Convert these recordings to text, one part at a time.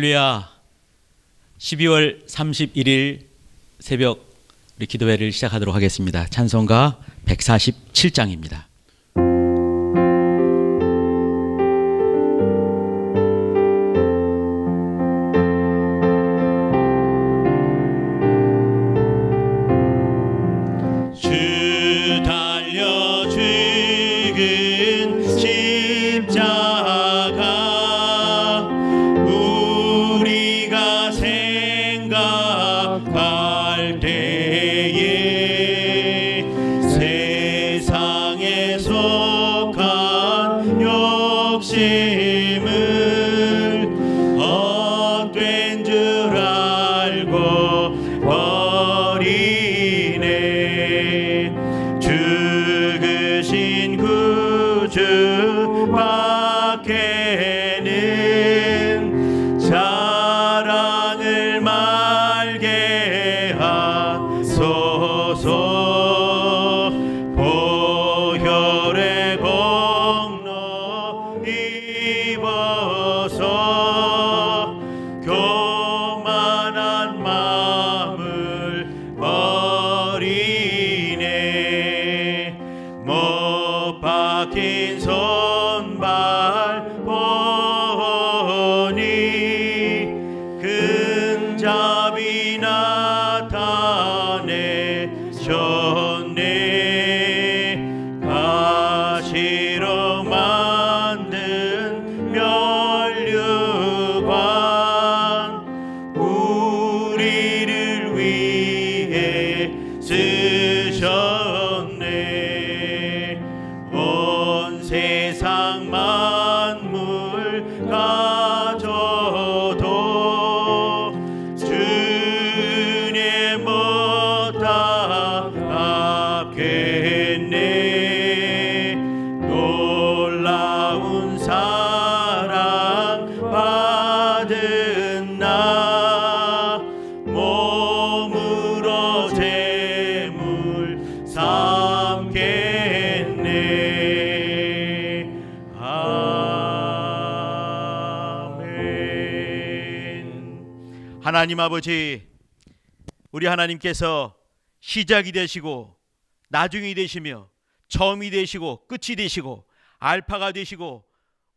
할렐루야. 12월 31일 새벽 우리 기도회를 시작하도록 하겠습니다. 찬송가 147장입니다. 하나님 아버지, 우리 하나님께서 시작이 되시고 나중이 되시며 처음이 되시고 끝이 되시고 알파가 되시고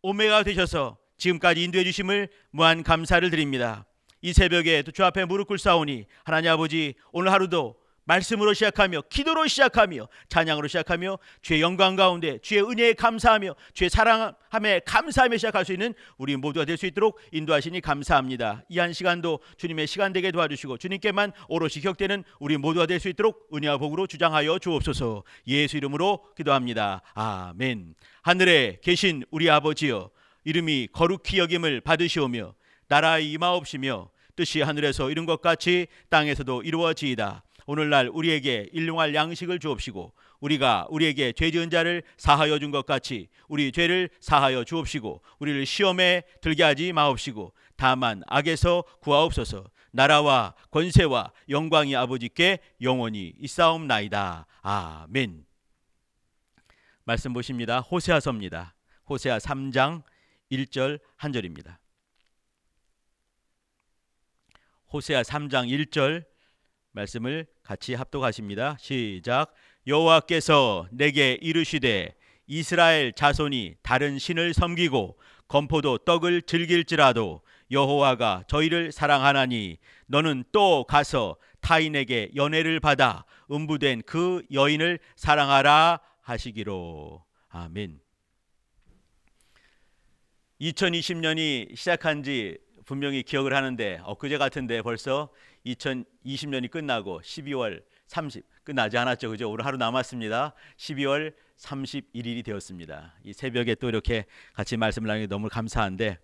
오메가가 되셔서 지금까지 인도해 주심을 무한 감사를 드립니다. 이 새벽에 또 주 앞에 무릎 꿇사오니 하나님 아버지, 오늘 하루도 말씀으로 시작하며 기도로 시작하며 찬양으로 시작하며 주의 영광 가운데 주의 은혜에 감사하며 주의 사랑함에 감사하며 시작할 수 있는 우리 모두가 될 수 있도록 인도하시니 감사합니다. 이 한 시간도 주님의 시간 되게 도와주시고 주님께만 오롯이 기억되는 우리 모두가 될 수 있도록 은혜와 복으로 주장하여 주옵소서. 예수 이름으로 기도합니다. 아멘. 하늘에 계신 우리 아버지여, 이름이 거룩히 여김을 받으시오며 나라의 임하옵시며 뜻이 하늘에서 이룬 것 같이 땅에서도 이루어지이다. 오늘날 우리에게 일용할 양식을 주옵시고 우리가 우리에게 죄 지은 자를 사하여 준 것 같이 우리 죄를 사하여 주옵시고 우리를 시험에 들게 하지 마옵시고 다만 악에서 구하옵소서. 나라와 권세와 영광이 아버지께 영원히 있사옵나이다. 아멘. 말씀 보십니다. 호세아서입니다. 호세아 3장 1절 한 절입니다. 호세아 3장 1절 말씀을 같이 합독하십니다. 시작. 여호와께서 내게 이르시되 이스라엘 자손이 다른 신을 섬기고 건포도 떡을 즐길지라도 여호와가 저희를 사랑하나니 너는 또 가서 타인에게 연애를 받아 음부된 그 여인을 사랑하라 하시기로. 아멘. 2020년이 시작한 지 분명히 기억을 하는데 엊그제 같은데 벌써 2020년이 끝나고 12월 30 끝나지 않았죠, 그죠? 오늘 하루 남았습니다. 12월 31일이 되었습니다. 이 새벽에 또 이렇게 같이 말씀을 나누기 너무 감사한데,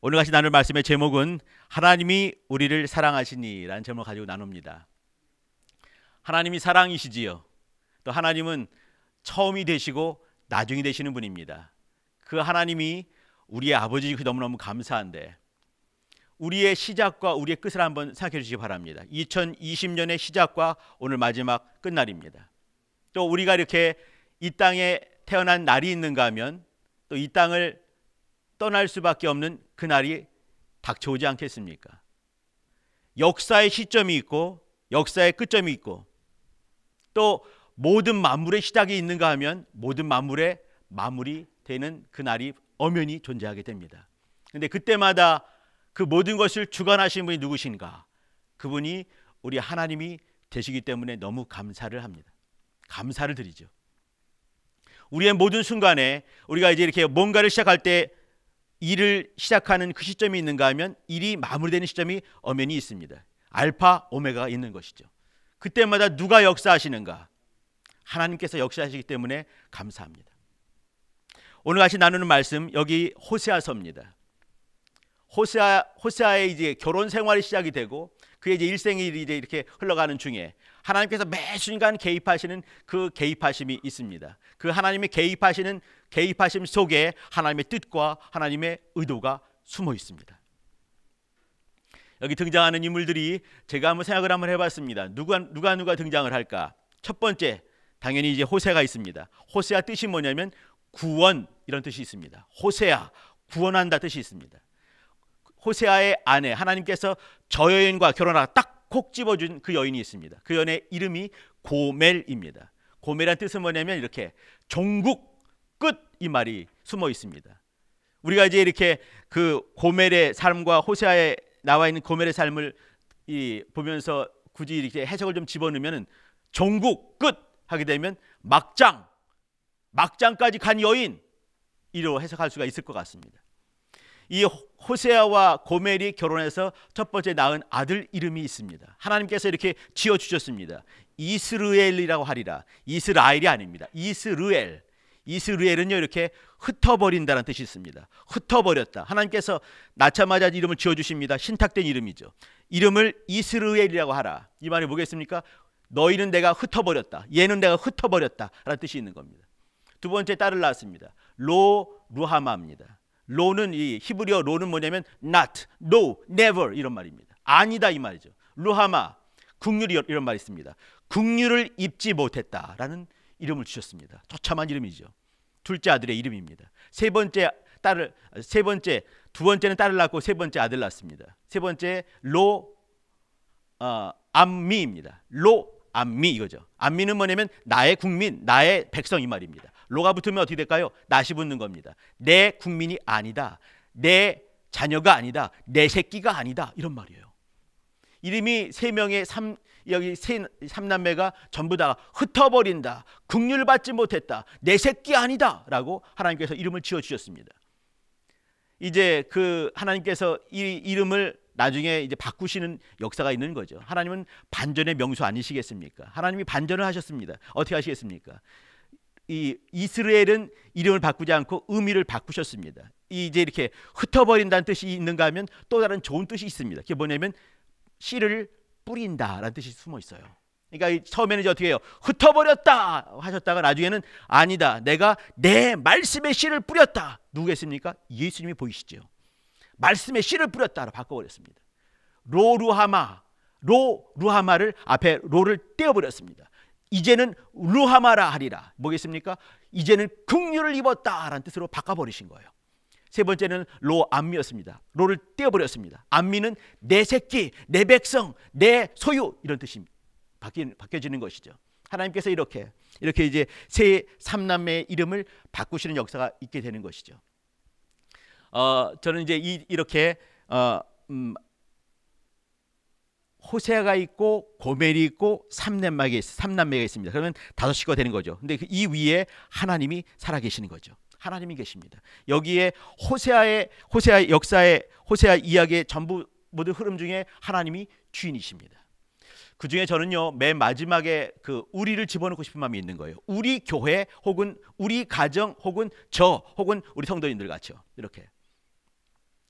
오늘 같이 나눌 말씀의 제목은 하나님이 우리를 사랑하시니라는 제목을 가지고 나눕니다. 하나님이 사랑이시지요. 또 하나님은 처음이 되시고 나중이 되시는 분입니다. 그 하나님이 우리의 아버지이고 너무너무 감사한데, 우리의 시작과 우리의 끝을 한번 생각해 주시기 바랍니다. 2020년의 시작과 오늘 마지막 끝날입니다. 또 우리가 이렇게 이 땅에 태어난 날이 있는가 하면 또 이 땅을 떠날 수밖에 없는 그날이 닥쳐오지 않겠습니까? 역사의 시점이 있고 역사의 끝점이 있고 또 모든 만물의 시작이 있는가 하면 모든 만물의 마무리되는 그날이 엄연히 존재하게 됩니다. 그런데 그때마다 그 모든 것을 주관하신 분이 누구신가? 그분이 우리 하나님이 되시기 때문에 너무 감사를 합니다. 감사를 드리죠. 우리의 모든 순간에 우리가 이제 이렇게 뭔가를 시작할 때 일을 시작하는 그 시점이 있는가 하면 일이 마무리되는 시점이 엄연히 있습니다. 알파 오메가가 있는 것이죠. 그때마다 누가 역사하시는가? 하나님께서 역사하시기 때문에 감사합니다. 오늘 같이 나누는 말씀 여기 호세아서입니다. 호세아의 이제 결혼 생활이 시작이 되고 그의 이제 일생이 이제 이렇게 흘러가는 중에 하나님께서 매 순간 개입하시는 그 개입하심이 있습니다. 그 하나님의 개입하심 속에 하나님의 뜻과 하나님의 의도가 숨어 있습니다. 여기 등장하는 인물들이 제가 한번 생각을 한번 해봤습니다. 누가 등장을 할까? 첫 번째 당연히 이제 호세가 있습니다. 호세아 뜻이 뭐냐면 구원 이런 뜻이 있습니다. 호세아 구원한다 뜻이 있습니다. 호세아의 아내 하나님께서 저 여인과 결혼하다 딱 콕 집어준 그 여인이 있습니다. 그 여인의 이름이 고멜입니다. 고멜이란 뜻은 뭐냐면 이렇게 종국 끝 이 말이 숨어 있습니다. 우리가 이제 이렇게 그 고멜의 삶과 호세아에 나와 있는 고멜의 삶을 보면서 굳이 이렇게 해석을 좀 집어넣으면 종국 끝 하게 되면 막장까지 간 여인 이로 해석할 수가 있을 것 같습니다. 이 호세아와 고멜이 결혼해서 첫 번째 낳은 아들 이름이 있습니다. 하나님께서 이렇게 지어주셨습니다. 이스르엘이라고 하리라. 이스라엘이 아닙니다. 이스르엘은요 이렇게 흩어버린다는 뜻이 있습니다. 흩어버렸다. 하나님께서 낳자마자 이름을 지어주십니다. 신탁된 이름이죠. 이름을 이스르엘이라고 하라. 이 말이 뭐겠습니까? 너희는 내가 흩어버렸다. 얘는 내가 흩어버렸다 라는 뜻이 있는 겁니다. 두 번째 딸을 낳았습니다. 루하마입니다. 로는 이 히브리어 로는 뭐냐면 not, no, never 이런 말입니다. 아니다 이 말이죠. 루하마, 국률이 이런 말이 있습니다. 국률을 입지 못했다라는 이름을 주셨습니다. 처참한 이름이죠. 둘째 아들의 이름입니다. 두 번째는 딸을 낳고 세 번째 아들 낳습니다. 세 번째 암미입니다. 암미 이거죠. 암미는 뭐냐면 나의 국민, 나의 백성 이 말입니다. 로가 붙으면 어떻게 될까요? 낫이 붙는 겁니다. 내 국민이 아니다. 내 자녀가 아니다. 내 새끼가 아니다. 이런 말이에요. 이름이 세 명의 여기 삼남매가 전부 다 흩어버린다. 국률 받지 못했다. 내 새끼 아니다. 라고 하나님께서 이름을 지어주셨습니다. 이제 그 하나님께서 이 이름을 나중에 이제 바꾸시는 역사가 있는 거죠. 하나님은 반전의 명수 아니시겠습니까? 하나님이 반전을 하셨습니다. 어떻게 하시겠습니까? 이 이스라엘은 이름을 바꾸지 않고 의미를 바꾸셨습니다. 이제 이렇게 흩어버린다는 뜻이 있는가 하면 또 다른 좋은 뜻이 있습니다. 그게 뭐냐면 씨를 뿌린다라는 뜻이 숨어 있어요. 그러니까 처음에는 이제 어떻게 해요? 흩어버렸다 하셨다가 나중에는 아니다. 내가 내 말씀의 씨를 뿌렸다. 누구겠습니까? 예수님이 보이시죠. 말씀의 씨를 뿌렸다로 바꿔버렸습니다. 루하마를 앞에 로를 떼어버렸습니다. 이제는 루하마라 하리라. 뭐겠습니까? 이제는 긍휼을 입었다라는 뜻으로 바꿔버리신 거예요. 세 번째는 로암미였습니다. 로를 떼어버렸습니다. 암미는 내 새끼, 내 백성, 내 소유 이런 뜻이 바뀌어지는 것이죠. 하나님께서 이렇게 이제 세 삼남매의 이름을 바꾸시는 역사가 있게 되는 것이죠. 저는 이제 이렇게 호세아가 있고 고멜이 있고 삼남매가 있습니다. 그러면 5식구가 되는 거죠. 근데 이 위에 하나님이 살아계시는 거죠. 하나님이 계십니다. 여기에 호세아 이야기의 전부 모든 흐름 중에 하나님이 주인이십니다. 그 중에 저는요 맨 마지막에 그 우리를 집어넣고 싶은 마음이 있는 거예요. 우리 교회 혹은 우리 가정 혹은 혹은 우리 성도님들 같이요. 이렇게.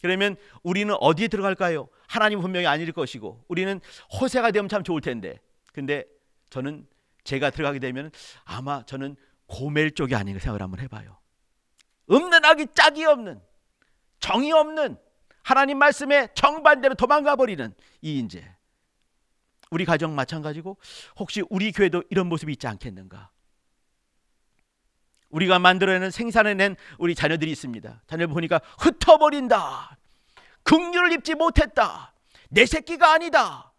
그러면 우리는 어디에 들어갈까요? 하나님은 분명히 아닐 것이고 우리는 호세가 되면 참 좋을 텐데 근데 제가 들어가게 되면 아마 저는 고멜 쪽이 아닌가 생각을 한번 해봐요. 없는 악이 짝이 없는 정이 없는 하나님 말씀에 정반대로 도망가 버리는 이 인재. 우리 가정 마찬가지고 혹시 우리 교회도 이런 모습이 있지 않겠는가? 우리가 만들어내는 생산해낸 우리 자녀들이 있습니다. 자녀 보니까 흩어버린다. 긍휼을 입지 못했다, 내 새끼가 아니다,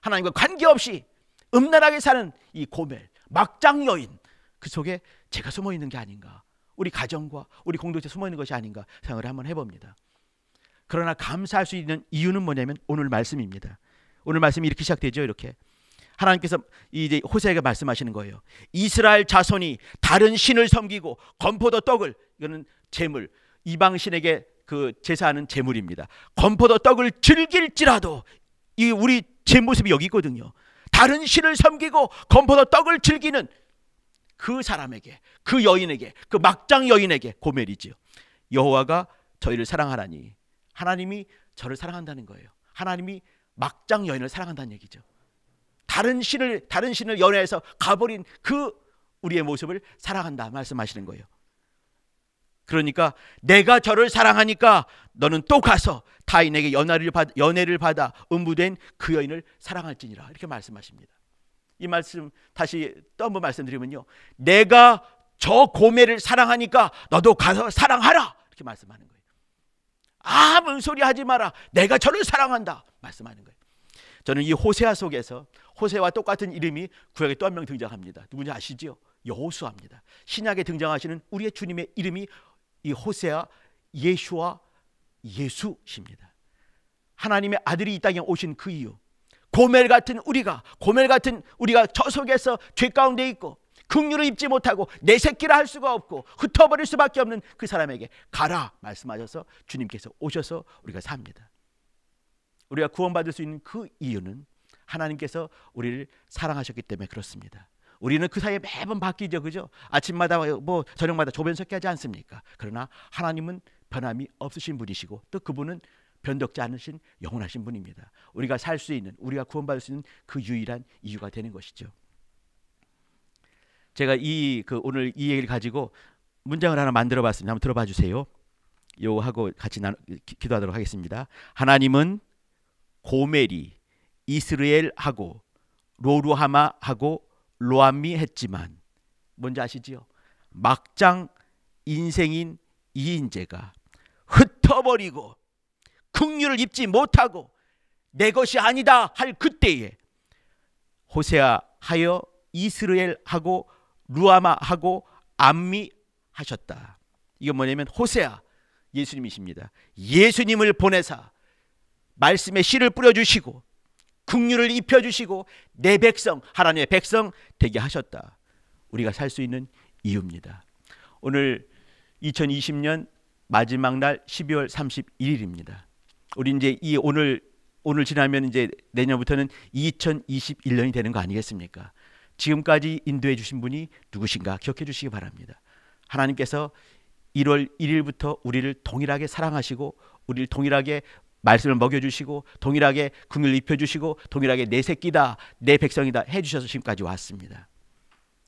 하나님과 관계없이 음란하게 사는 이 고멜, 막장 여인, 그 속에 제가 숨어 있는 게 아닌가, 우리 가정과 우리 공동체에 숨어 있는 것이 아닌가 생각을 한번 해봅니다. 그러나 감사할 수 있는 이유는 뭐냐면 오늘 말씀입니다. 오늘 말씀이 이렇게 시작되죠. 이렇게 하나님께서 이제 호세아에게 말씀하시는 거예요. 이스라엘 자손이 다른 신을 섬기고 건포도 떡을, 이거는 제물, 이방 신에게 그 제사하는 제물입니다. 건포도 떡을 즐길지라도, 이 우리 제 모습이 여기 있거든요. 다른 신을 섬기고 건포도 떡을 즐기는 그 사람에게, 그 여인에게, 그 막장 여인에게 고멜이지요. 여호와가 저희를 사랑하나니, 하나님이 저를 사랑한다는 거예요. 하나님이 막장 여인을 사랑한다는 얘기죠. 다른 신을 연애해서 가버린 그 우리의 모습을 사랑한다 말씀하시는 거예요. 그러니까 내가 저를 사랑하니까 너는 또 가서 타인에게 연애를 받아 음부된 그 여인을 사랑할지니라, 이렇게 말씀하십니다. 이 말씀 다시 또 한번 말씀드리면요, 내가 저 고멜을 사랑하니까 너도 가서 사랑하라, 이렇게 말씀하는 거예요. 아무 소리 하지 마라, 내가 저를 사랑한다 말씀하는 거예요. 저는 이 호세아 속에서 호세와 똑같은 이름이 구약에 또 한 명 등장합니다. 누군지 아시죠? 여호수아입니다. 신약에 등장하시는 우리의 주님의 이름이 이 호세아, 예슈와 예수십니다. 하나님의 아들이 이 땅에 오신 그 이유, 고멜 같은 우리가 저 속에서 죄 가운데 있고 긍휼을 입지 못하고 내 새끼라 할 수가 없고 흩어버릴 수밖에 없는 그 사람에게 가라 말씀하셔서 주님께서 오셔서 우리가 삽니다. 우리가 구원받을 수 있는 그 이유는 하나님께서 우리를 사랑하셨기 때문에 그렇습니다. 우리는 그 사이에 매번 바뀌죠, 그죠? 아침마다 뭐 저녁마다 조변석게 하지 않습니까? 그러나 하나님은 변함이 없으신 분이시고 또 그분은 변덕지 않으신 영원하신 분입니다. 우리가 살 수 있는, 우리가 구원받을 수 있는 그 유일한 이유가 되는 것이죠. 제가 오늘 이 얘기를 가지고 문장을 하나 만들어봤습니다. 한번 들어봐 주세요. 요 하고 같이 기도하도록 하겠습니다. 하나님은 고멜이 이스라엘하고 로루하마하고 로암미 했지만, 뭔지 아시지요? 막장 인생인 이 인재가 흩어버리고 긍휼을 입지 못하고 내 것이 아니다 할 그때에 호세아 하여 이스라엘하고 루아마하고 암미 하셨다. 이건 뭐냐면 호세아, 예수님이십니다. 예수님을 보내사 말씀의 씨를 뿌려주시고 긍휼을 입혀주시고 내 백성, 하나님의 백성 되게 하셨다. 우리가 살 수 있는 이유입니다. 오늘 2020년 마지막 날 12월 31일입니다. 우리 이제 오늘 지나면 이제 내년부터는 2021년이 되는 거 아니겠습니까? 지금까지 인도해 주신 분이 누구신가 기억해 주시기 바랍니다. 하나님께서 1월 1일부터 우리를 동일하게 사랑하시고 우리를 동일하게 말씀을 먹여주시고 동일하게 긍휼을 입혀주시고 동일하게 내 새끼다, 내 백성이다 해주셔서 지금까지 왔습니다.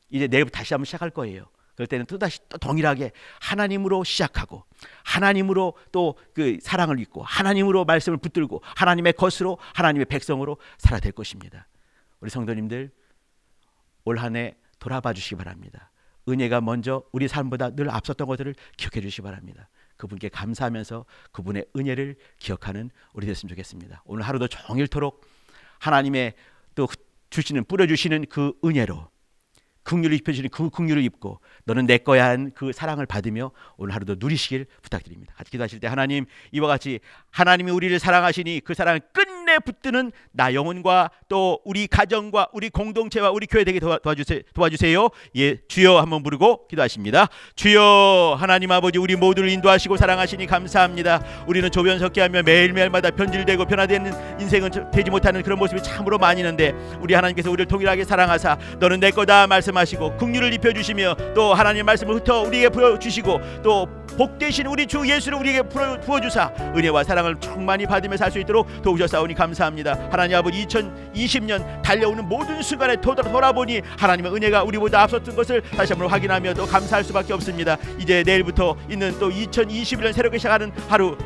이제 내일부터 다시 한번 시작할 거예요. 그럴 때는 또다시 또 동일하게 하나님으로 시작하고 하나님으로 또 그 사랑을 입고 하나님으로 말씀을 붙들고 하나님의 것으로 하나님의 백성으로 살아야 될 것입니다. 우리 성도님들 올 한 해 돌아봐 주시기 바랍니다. 은혜가 먼저 우리 삶보다 늘 앞섰던 것들을 기억해 주시기 바랍니다. 그분께 감사하면서 그분의 은혜를 기억하는 우리 됐으면 좋겠습니다. 오늘 하루도 종일토록 하나님의 또 주시는 뿌려주시는 그 은혜로 긍휼을 입혀주시는 그 긍휼을 입고 너는 내 거야 한 그 사랑을 받으며 오늘 하루도 누리시길 부탁드립니다. 같이 기도하실 때 하나님, 이와 같이 하나님이 우리를 사랑하시니 그 사랑을 끝내 붙드는 나 영혼과 또 우리 가정과 우리 공동체와 우리 교회 되게 도와주세요. 예, 주여 한번 부르고 기도하십니다. 주여 하나님 아버지, 우리 모두를 인도하시고 사랑하시니 감사합니다. 우리는 조변석게 하며 매일매일마다 변질되고 변화되는 인생은 되지 못하는 그런 모습이 참으로 많이 있는데 우리 하나님께서 우리를 동일하게 사랑하사 너는 내 거다 말씀하시고 긍휼을 입혀주시며 또 하나님의 말씀을 흩어 우리에게 부어주시고 또 복되신 우리 주 예수를 우리에게 부어주사 은혜와 사랑을 충만히 받으며 살 수 있도록 도우셨사오니 감사합니다. 하나님 아버지, 2020년 달려오는 모든 순간에 돌아보니 하나님의 은혜가 우리보다 앞섰던 것을 다시 한번 확인하며 또 감사할 수밖에 없습니다. 이제 내일부터 있는 또 2021년 새롭게 시작하는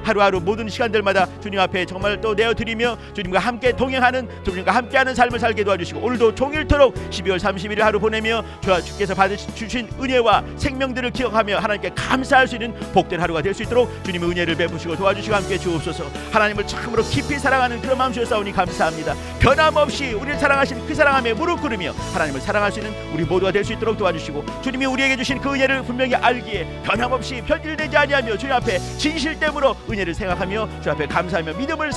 하루하루 모든 시간들마다 주님 앞에 정말 또 내어드리며 주님과 함께 동행하는, 주님과 함께하는 삶을 살게 도와주시고 오늘도 종일토록 12월 31일 하루 보내며 기억하며 주께서 받으신 은혜와 생명들을 기억하며 하나님께 감사할 수 있는 복된 하루가 될 수 있도록 주님의 은혜를 베푸시고 도와주시고 함께 주옵소서. 하나님을 참으로 깊이 사랑하는 그런 마음 주셨사오니 감사합니다. 변함없이 우리를 사랑하신 그 사랑함에 무릎 꿇으며 하나님을 사랑할 수 있는 우리 모두가 될 수 있도록 도와주시고, 주님이 우리에게 주신 그 은혜를 분명히 알기에 변함없이 변질되지 아니하며 주님 앞에 진실됨으로 은혜를 생각하며 주 앞에 감사하며 믿음을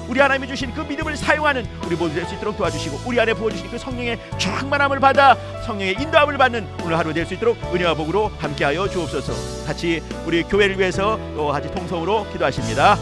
우리 하나님이 주신 그 믿음을 사용하는 우리 모두 될 수 있도록 도와주시고, 우리 안에 부어주신 그 성령의 충만함을 받아 성령의 인도함을 받는 오늘 하루 될 수 있도록 은혜와 복으로 함께하여 주옵소서. 같이 우리 교회를 위해서 또 같이 통성으로 기도하십니다.